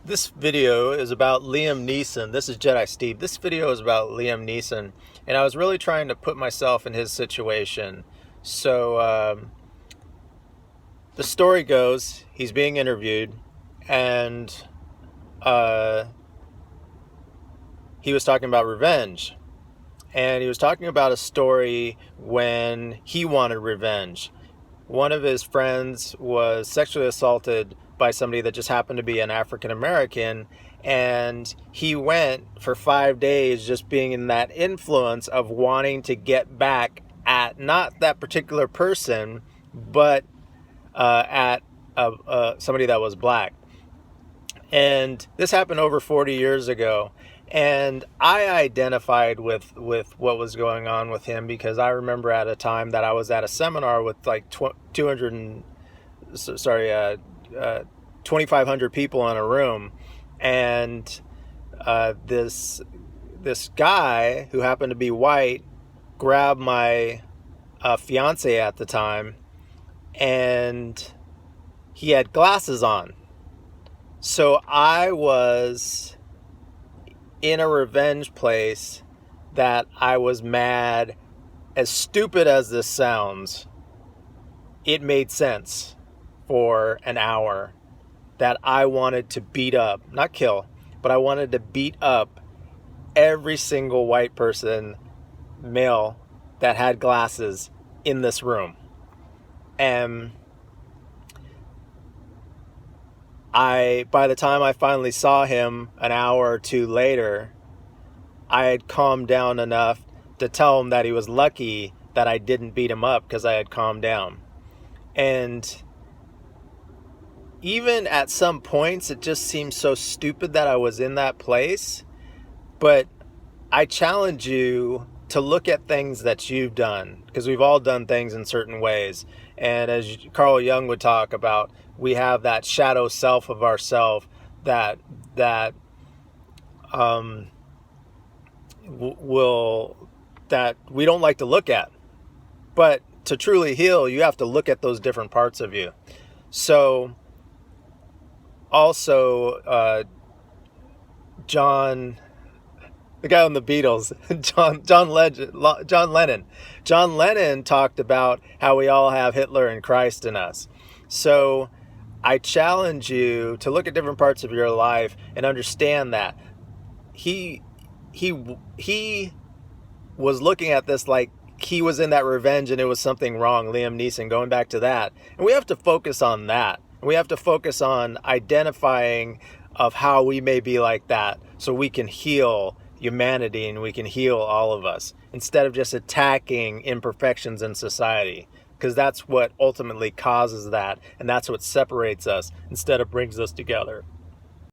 This video is about Liam Neeson. This is Jedi Steve. This video is about Liam Neeson, and I was really trying to put myself in his situation. So the story goes, he's being interviewed, and he was talking about revenge. And he was talking about a story when he wanted revenge. One of his friends was sexually assaulted by somebody that just happened to be an African American, and he went for 5 days just being in that influence of wanting to get back at not that particular person, but at somebody that was black. And this happened over 40 years ago. And I identified with what was going on with him, because I remember at a time that I was at a seminar with like 2,500 people in a room, and this guy who happened to be white grabbed my fiance at the time, and he had glasses on. So I was in a revenge place that I was mad. As stupid as this sounds, it made sense for an hour that I wanted to beat up, not kill, but I wanted to beat up every single white person, male, that had glasses in this room. And by the time I finally saw him an hour or two later, I had calmed down enough to tell him that he was lucky that I didn't beat him up, because I had calmed down. And even at some points, it just seems so stupid that I was in that place. But I challenge you to look at things that you've done, because we've all done things in certain ways. And as Carl Jung would talk about, we have that shadow self of ourself that we don't like to look at. But to truly heal, you have to look at those different parts of you. So also John, the guy on the Beatles, John Lennon talked about how we all have Hitler and Christ in us. So I challenge you to look at different parts of your life and understand that he was looking at this like he was in that revenge and it was something wrong. Liam Neeson, going back to that. And we have to focus on that. We have to focus on identifying of how we may be like that, so we can heal humanity and we can heal all of us, instead of just attacking imperfections in society, because that's what ultimately causes that, and that's what separates us instead of brings us together.